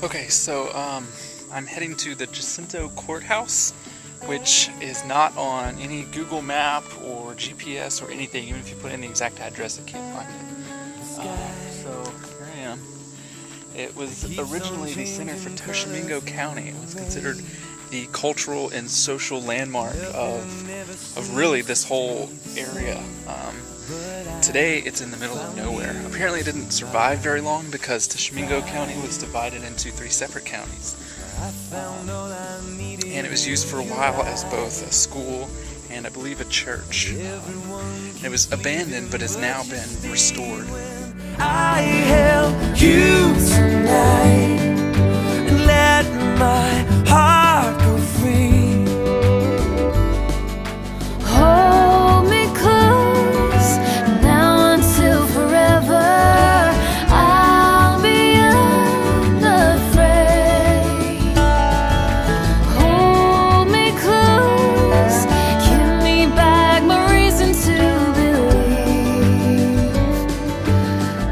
Okay, so I'm heading to the Jacinto Courthouse, which is not on any Google map or GPS or anything. Even if you put in the exact address, it can't find it. So here I am. It was originally the center for Tishomingo County. It was considered the cultural and social landmark of really this whole area. Today it's in the middle of nowhere. Apparently it didn't survive very long because Tishomingo County was divided into 3 separate counties. And it was used for a while as both a school and I believe a church. It was abandoned but has now been restored. I held you tonight and let my heart go free. Hold me close now until forever. I'll be unafraid. Hold me close, give me back my reason to believe.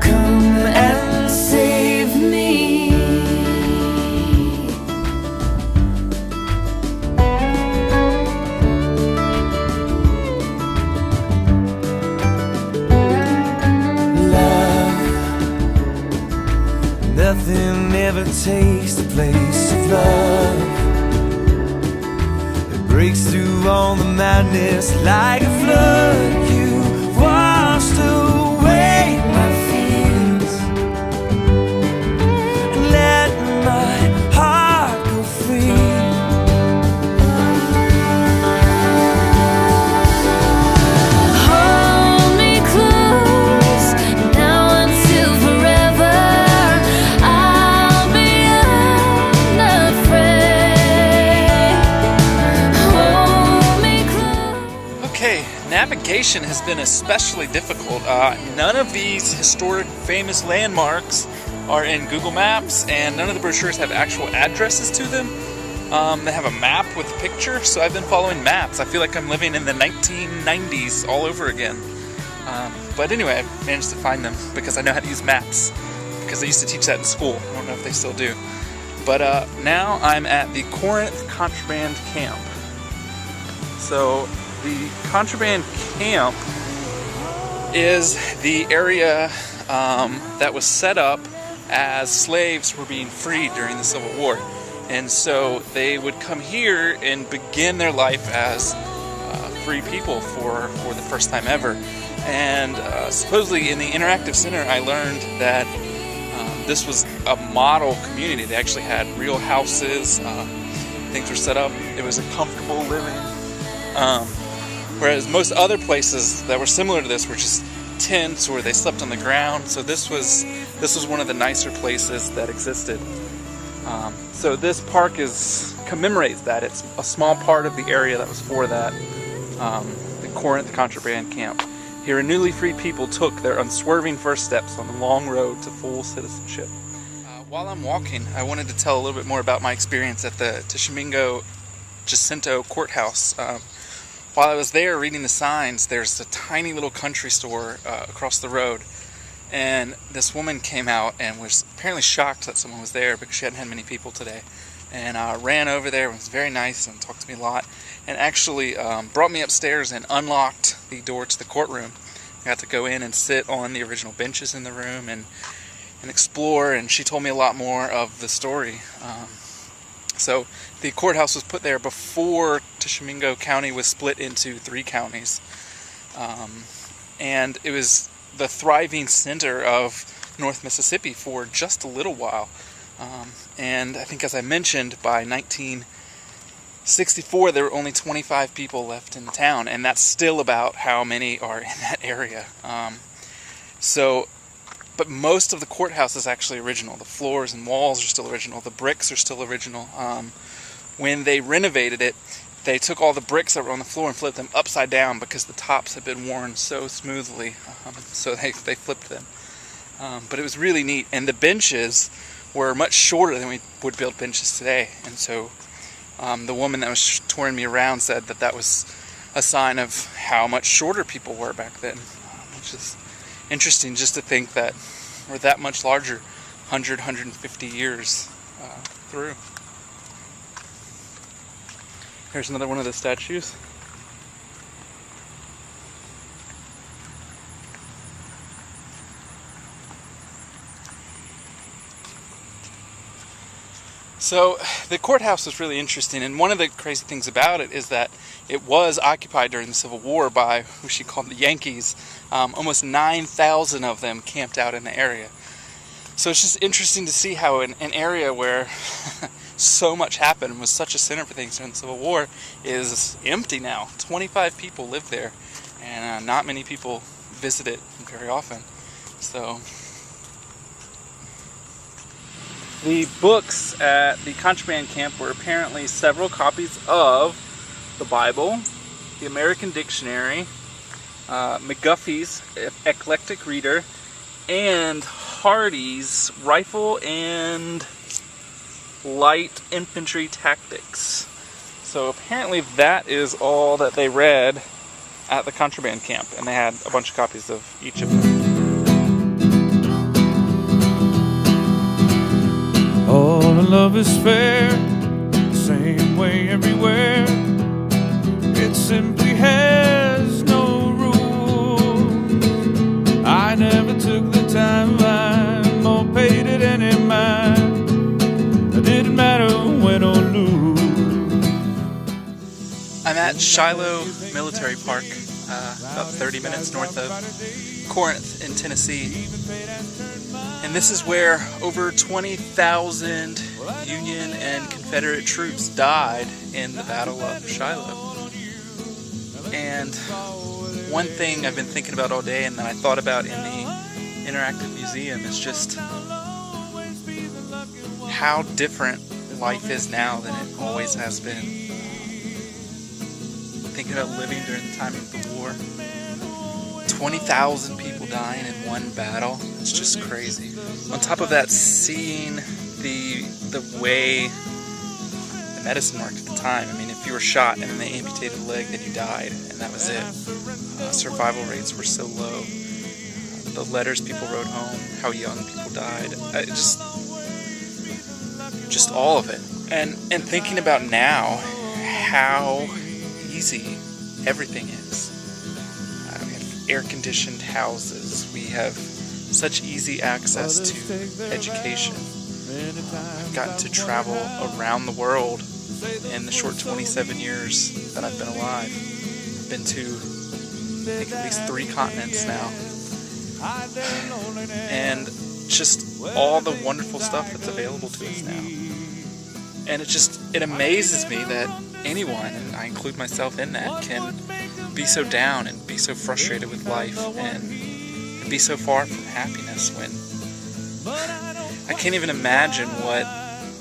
Come and save me. Nothing ever takes the place of love. It breaks through all the madness like a flood. You washed away my fears and let my heart go free. Hold me close now until forever. I'll be unafraid. Hold me close. Okay, navigation has been especially difficult. None of these historic famous landmarks are in Google Maps, and none of the brochures have actual addresses to them. They have a map with a picture, so I've been following maps. I feel like I'm living in the 1990s all over again. But anyway, I managed to find them because I know how to use maps, because I used to teach that in school. I don't know if they still do. But now I'm at the Corinth Contraband Camp. So the Contraband Camp is the area that was set up as slaves were being freed during the Civil War. And so they would come here and begin their life as free people for the first time ever. And supposedly in the Interactive Center I learned that this was a model community. They actually had real houses, things were set up, it was a comfortable living. Whereas most other places that were similar to this were just tents where they slept on the ground. So this was one of the nicer places that existed. So this park commemorates that. It's a small part of the area that was for that, the Corinth Contraband Camp. Here, newly freed people took their unswerving first steps on the long road to full citizenship. While I'm walking, I wanted to tell a little bit more about my experience at the Tishomingo Jacinto Courthouse. While I was there reading the signs, there's a tiny little country store across the road. And this woman came out and was apparently shocked that someone was there because she hadn't had many people today. And ran over there and was very nice and talked to me a lot. And actually brought me upstairs and unlocked the door to the courtroom. I got to go in and sit on the original benches in the room and explore. And she told me a lot more of the story. So the courthouse was put there before Tishomingo County was split into 3 counties. And it was the thriving center of North Mississippi for just a little while. And I think, as I mentioned, by 1964 there were only 25 people left in the town, and that's still about how many are in that area. But most of the courthouse is actually original. The floors and walls are still original. The bricks are still original. When they renovated it, they took all the bricks that were on the floor and flipped them upside down because the tops had been worn so smoothly. So they flipped them. But it was really neat. And the benches were much shorter than we would build benches today. And so the woman that was touring me around said that that was a sign of how much shorter people were back then, which is interesting just to think that we're that much larger 100, 150 years through. Here's another one of the statues. So the courthouse was really interesting, and one of the crazy things about it is that it was occupied during the Civil War by who she called the Yankees. Almost 9,000 of them camped out in the area. So it's just interesting to see how an area where so much happened and was such a center for things during the Civil War is empty now. 25 people live there, and not many people visit it very often. So the books at the Contraband Camp were apparently several copies of the Bible, the American Dictionary, McGuffey's Eclectic Reader, and Hardy's Rifle and Light Infantry Tactics. So apparently that is all that they read at the Contraband Camp, and they had a bunch of copies of each of them. All in love is fair, same way everywhere. It simply has no rules. I never took the time or paid it any mind. It didn't matter win or lose. I'm at Shiloh Military Park, about 30 minutes north of Corinth in Tennessee. And this is where over 20,000 Union and Confederate troops died in the Battle of Shiloh. And one thing I've been thinking about all day, and that I thought about in the interactive museum, is just how different life is now than it always has been. Thinking about living during the time of the war. 20,000 people dying in one battle. It's just crazy. On top of that, seeing the way the medicine worked at the time. I mean, if you were shot and then they amputated a leg, then you died, and that was it. Survival rates were so low. The letters people wrote home, how young people died. Just all of it. And thinking about now, how easy everything is. We have air-conditioned houses. We have such easy access to education. I've gotten to travel around the world in the short 27 years that I've been alive. I've been to, I think, at least 3 continents now. And just all the wonderful stuff that's available to us now. And it amazes me that anyone, and I include myself in that, can be so down and be so frustrated with life and be so far from happiness when I can't even imagine what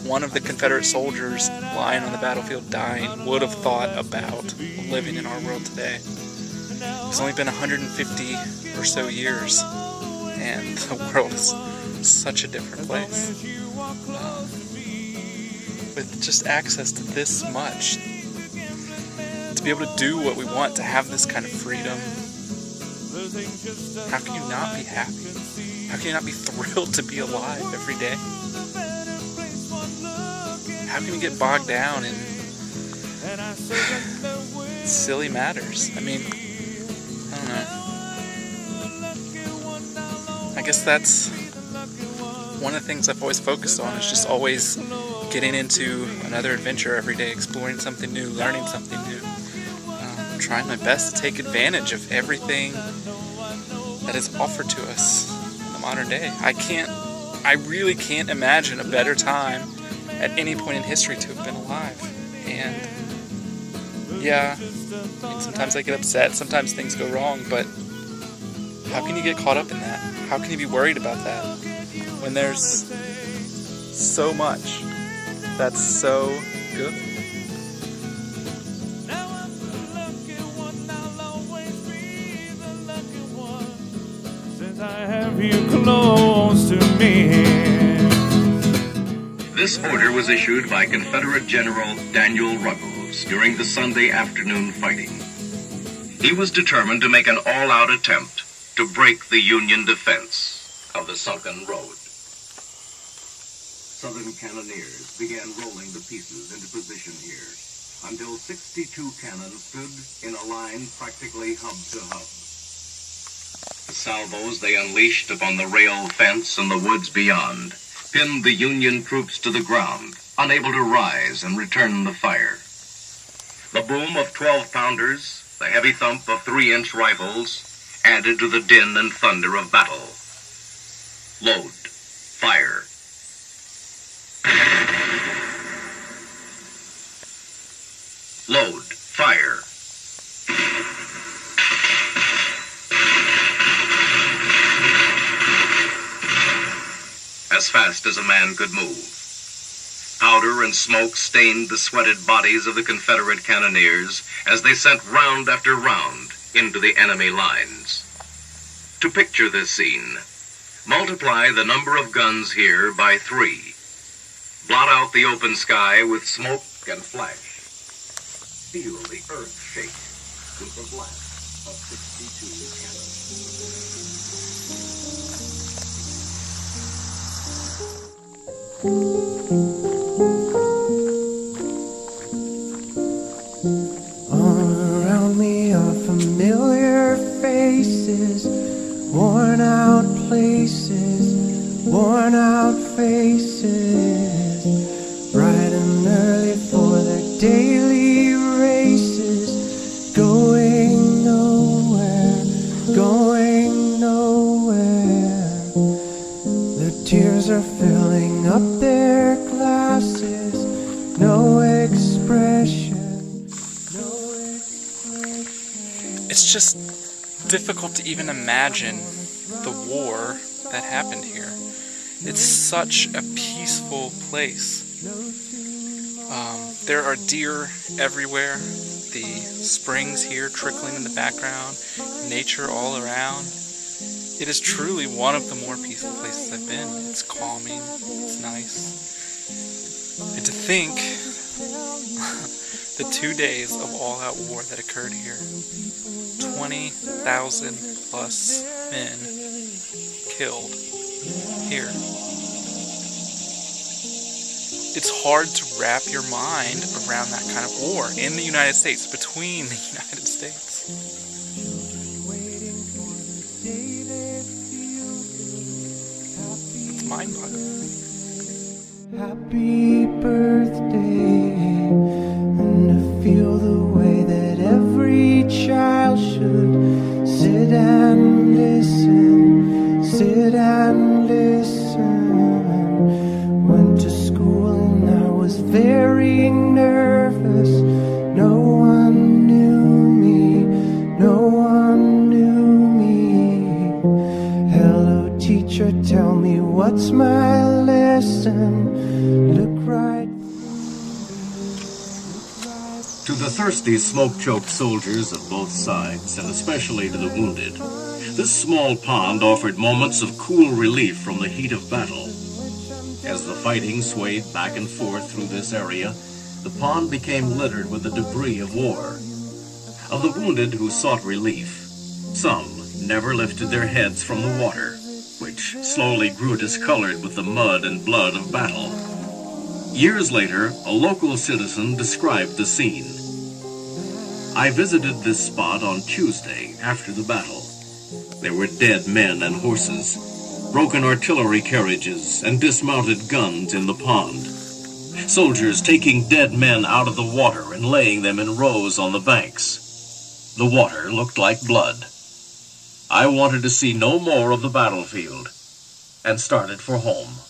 one of the Confederate soldiers lying on the battlefield dying would have thought about living in our world today. It's only been 150 or so years, and the world is such a different place. With just access to this much, to be able to do what we want, to have this kind of freedom, how can you not be happy? How can you not be thrilled to be alive every day? How can you get bogged down in silly matters? I mean, I don't know. I guess that's one of the things I've always focused on, is just always getting into another adventure every day, exploring something new, learning something new. Trying my best to take advantage of everything that is offered to us in the modern day. I really can't imagine a better time at any point in history to have been alive. And yeah, sometimes I get upset, sometimes things go wrong, but how can you get caught up in that? How can you be worried about that when there's so much that's so good? I have you close to me. This order was issued by Confederate General Daniel Ruggles during the Sunday afternoon fighting. He was determined to make an all-out attempt to break the Union defense of the sunken road. Southern cannoneers began rolling the pieces into position here, until 62 cannons stood in a line practically hub to hub. The salvos they unleashed upon the rail fence and the woods beyond pinned the Union troops to the ground, unable to rise and return the fire. The boom of 12-pounders, the heavy thump of 3-inch rifles, added to the din and thunder of battle. Load. Fire. Load. Fire. As fast as a man could move. Powder and smoke stained the sweated bodies of the Confederate cannoneers as they sent round after round into the enemy lines. To picture this scene, multiply the number of guns here by 3. Blot out the open sky with smoke and flash. Feel the earth shake with the blast of 62 All around me are familiar faces, worn out places, worn out faces, bright and early for their daily races, going nowhere, going nowhere. Their tears are filling up their glasses, no expression. It's just difficult to even imagine the war that happened here. It's such a peaceful place. There are deer everywhere, the springs here trickling in the background, nature all around. It is truly one of the more peaceful places I've been. It's calming, it's nice. And to think the 2 days of all-out war that occurred here, 20,000 plus men killed here. It's hard to wrap your mind around that kind of war in the United States, between the United States. It's mind-boggling. Happy birthday, and to feel the way that every child should sit and listen, sit and listen. Went to school and I was very nervous. No one knew me, no one knew me. Hello teacher, tell me what's my lesson. Look right. To the thirsty, smoke-choked soldiers of both sides, and especially to the wounded, this small pond offered moments of cool relief from the heat of battle. As the fighting swayed back and forth through this area, the pond became littered with the debris of war. Of the wounded who sought relief, some never lifted their heads from the water, which slowly grew discolored with the mud and blood of battle. Years later, a local citizen described the scene. I visited this spot on Tuesday after the battle. There were dead men and horses, broken artillery carriages, and dismounted guns in the pond. Soldiers taking dead men out of the water and laying them in rows on the banks. The water looked like blood. I wanted to see no more of the battlefield and started for home.